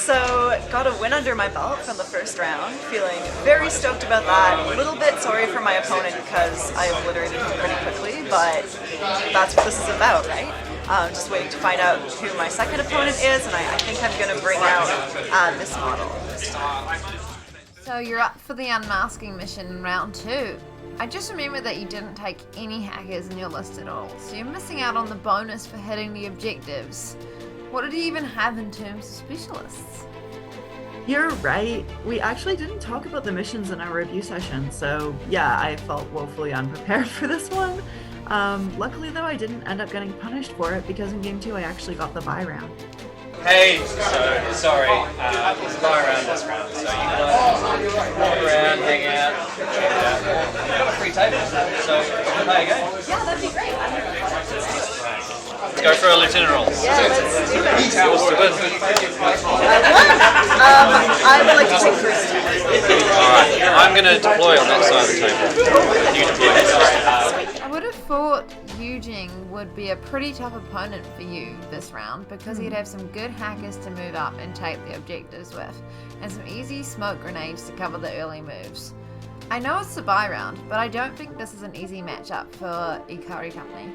so got a win under my belt from the first round. Feeling very stoked about that. A little bit sorry for my opponent because I obliterated him pretty quickly, but that's what this is about, right? Just waiting to find out who my second opponent is, and I think I'm going to bring out this model. So you're up for the unmasking mission in round 2. I just remembered that you didn't take any hackers in your list at all, so you're missing out on the bonus for hitting the objectives. What did you even have in terms of specialists? You're right. We actually didn't talk about the missions in our review session, so yeah, I felt woefully unprepared for this one. Luckily though, I didn't end up getting punished for it because in game 2 I actually got the bye round. Hey, so sorry, it's a buy around this round, so you can walk around, hang out, check it out. We've got a free table, so play a game. Yeah, that'd be great. Let's go for a lieutenant roll. Yeah, let's do it. Yours to win. I would like to take first. Alright, I'm going to deploy on that side of the table. You deploy this side. I would have thought YuJing would be a pretty tough opponent for you this round because he'd have some good hackers to move up and take the objectives with, and some easy smoke grenades to cover the early moves. I know it's the bye round, but I don't think this is an easy matchup for Ikari Company.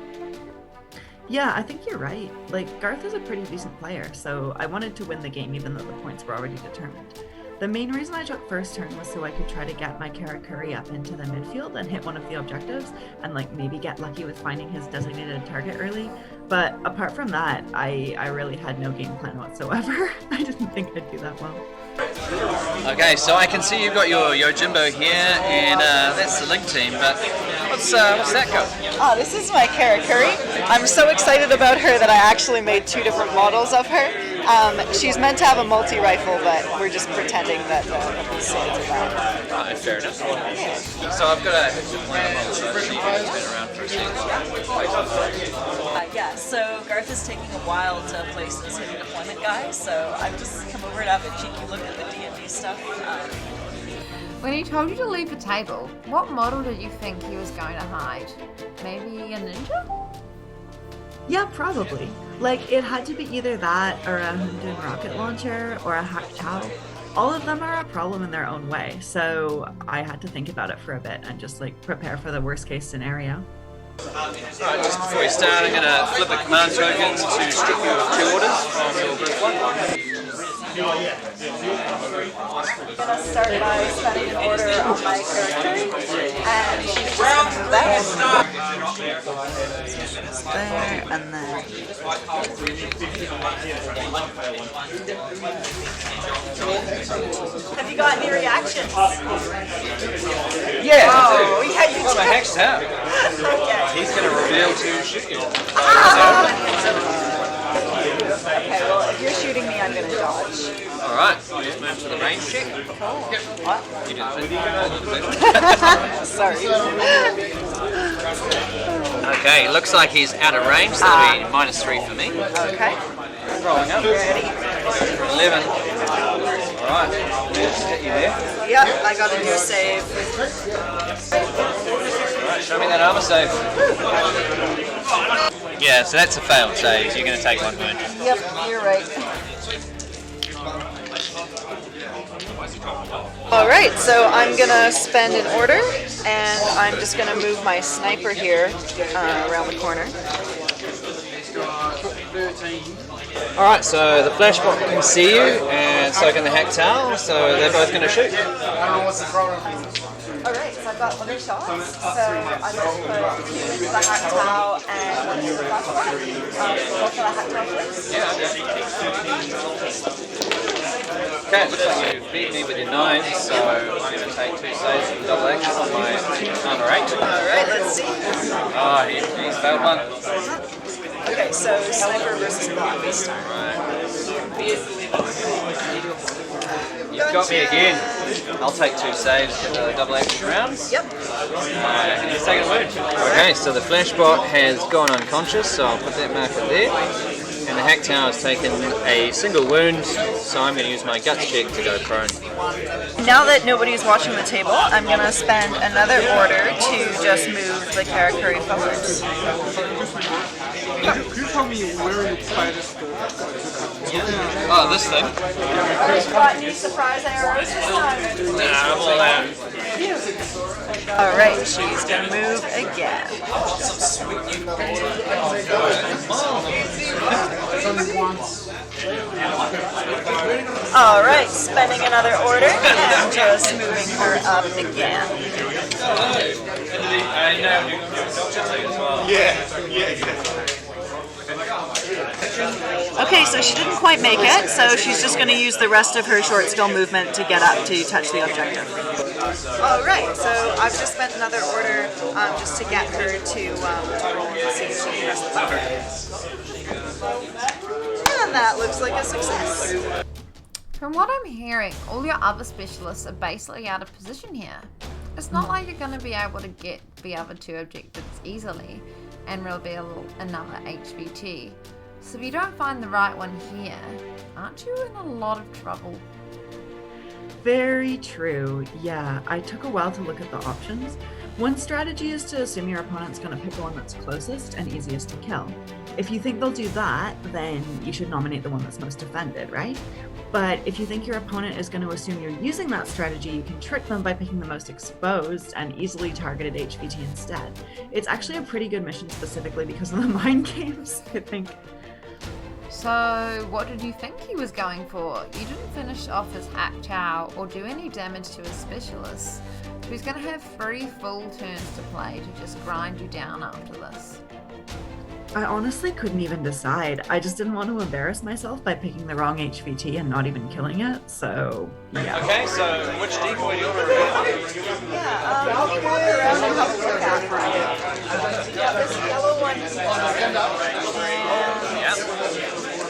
Yeah, I think you're right. Like, Garth is a pretty decent player, so I wanted to win the game even though the points were already determined. The main reason I took first turn was so I could try to get my Ikari up into the midfield and hit one of the objectives and like maybe get lucky with finding his designated target early. But apart from that, I really had no game plan whatsoever. I didn't think I'd do that well. Okay, so I can see you've got your Yojimbo here, and that's the Link team, but what's that go? Oh, this is my Ikari. I'm so excited about her that I actually made 2 different models of her. She's meant to have a multi-rifle, but we're just pretending that the swords are that. Right, fair enough. So I've got a deployment model, so I see you guys been around for a second. Yeah, so Garth is taking a while to place his hidden deployment guy, so I've just come over to have a cheeky look at the D&D stuff. When he told you to leave the table, what model did you think he was going to hide? Maybe a ninja? Yeah, probably. Like, it had to be either that or a Hundun rocket launcher or a Hack Chow. All of them are a problem in their own way, so I had to think about it for a bit and just like prepare for the worst case scenario. Alright, just before we start, I'm going to flip the command tokens to strip you of 2 orders from your group 1. I'm going to start by spending an order on my Ikari, and she's just going to move that. There, and then... Have you got any reactions? Yeah, oh, yeah, you got my do. hexed out. Okay. He's going to reveal to shoot you. Okay, well, if you're shooting me, I'm going to dodge. Alright, just move to the range check. What? You did it. Sorry. Okay, looks like he's out of range, so that'll be -3 for me. Okay. Rolling up. Ready? 11. Alright, let's get you there. Yep, I got to do a save. Alright, show me that armor save. Yeah, so that's a failed save, so you're going to take 1 wound. Yep, you're right. Alright, so I'm gonna spend an order, and I'm just gonna move my sniper here around the corner. Alright, so the flashbot can see you, and so can the hack towel, so they're both going to shoot. Alright, so I've got other shots, so I'm going to put 2 into the hack towel and 1 into the flashbot. Go for the hack towel first. Yeah, okay, it looks like you beat me with your 9, so I'm going to take 2 saves and double action on my armor 8. Alright, let's see. Oh, he's failed 1. Okay, so sniper versus bot this time. Right. You've got me again. I'll take 2 saves for the double action rounds. Yep. And he's taken a wound. Okay, so the flashbot has gone unconscious, so I'll put that marker there. And the Hack Tower has taken a single wound, so I'm going to use my guts check to go prone. Now that nobody's watching the table, I'm going to spend another order to just move the Karakuri forwards. Could you tell me where you planted Oh, this thing? Got any surprise arrows this time? Nah, I'm all out. Alright, she's going to move again. Alright, spending another order and just moving her up again. Okay, so she didn't quite make it, so she's just going to use the rest of her short skill movement to get up to touch the objective. Alright, so I've just spent another order just to get her to see if she can press the button. And that looks like a success. From what I'm hearing, all your other specialists are basically out of position here. It's not like you're going to be able to get the other two objectives easily and reveal another HVT. So if you don't find the right one here, aren't you in a lot of trouble? Very true. Yeah, I took a while to look at the options. One strategy is to assume your opponent's going to pick the one that's closest and easiest to kill. If you think they'll do that, then you should nominate the one that's most defended, right? But if you think your opponent is going to assume you're using that strategy, you can trick them by picking the most exposed and easily targeted HVT instead. It's actually a pretty good mission specifically because of the mind games, I think. So, what did you think he was going for? You didn't finish off his hack chow or do any damage to his specialist. He's going to have 3 full turns to play to just grind you down after this. I honestly couldn't even decide. I just didn't want to embarrass myself by picking the wrong HVT and not even killing it, so yeah. Okay, so which decoy do you want to reveal? Yeah, I'll be walking around and have a look at it. Yeah, this yellow one. Yep.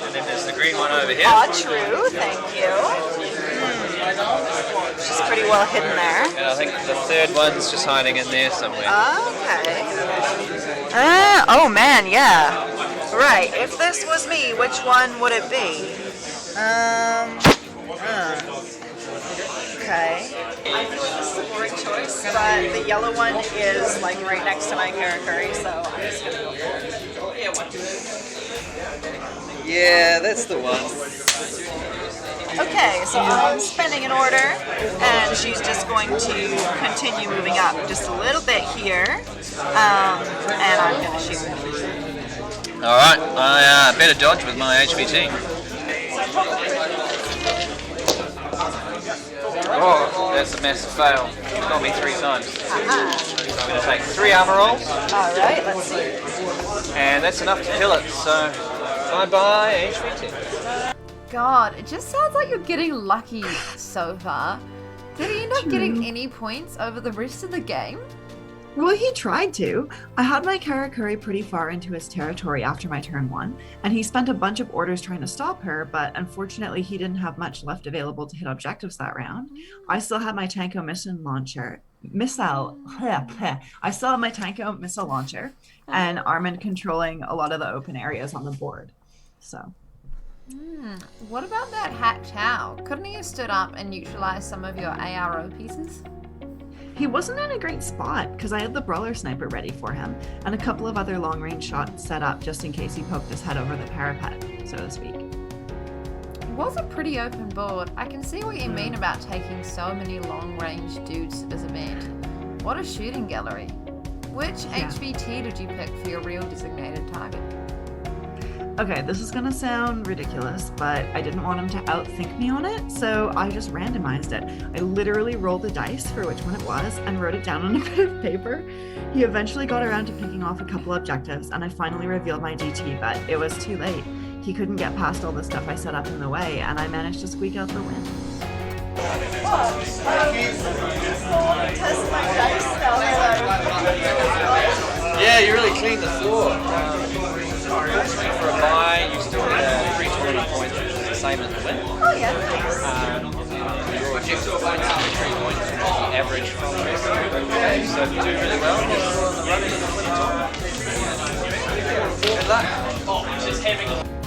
And then there's the green one over here. Ah, true, thank you. She's pretty well hidden there. And I think the third one's just hiding in there somewhere. Okay. Oh man, yeah. Right, if this was me, which one would it be? Okay. I feel like this is a boring choice, but the yellow one is like right next to my Karakuri, so I'm just gonna go for it. Yeah, that's the one. Okay, so I'm spending an order, and she's just going to continue moving up just a little bit here, and I'm going to shoot. Alright, I better dodge with my HVT. Oh, that's a massive fail. You got me 3 times. So I'm going to take 3 armor rolls. Alright, let's see. And that's enough to kill it, so bye-bye HVT. God, it just sounds like you're getting lucky so far. Did he end up getting any points over the rest of the game? Well, he tried to. I had my Karakuri pretty far into his territory after my turn 1, and he spent a bunch of orders trying to stop her, but unfortunately he didn't have much left available to hit objectives that round. I still had my Tanko missile launcher, and Armand controlling a lot of the open areas on the board. So. What about that hack chow? Couldn't he have stood up and neutralized some of your ARO pieces? He wasn't in a great spot because I had the brawler sniper ready for him and a couple of other long range shots set up just in case he poked his head over the parapet, so to speak. It was a pretty open board. I can see what you mean about taking so many long range dudes to this event. What a shooting gallery. Which HVT did you pick for your real designated target? Okay, this is gonna sound ridiculous, but I didn't want him to outthink me on it, so I just randomized it. I literally rolled the dice for which one it was and wrote it down on a bit of paper. He eventually got around to picking off a couple objectives, and I finally revealed my DT, but it was too late. He couldn't get past all the stuff I set up in the way, and I managed to squeak out the win. Yeah, you really cleaned the floor. For a buy, you still get 320 points, which is the same as the win. Oh yeah, nice. Your objective points are 3 points, which is the average from the rest of the group. Okay, so if you do really well, you're running in the win at all. Good luck.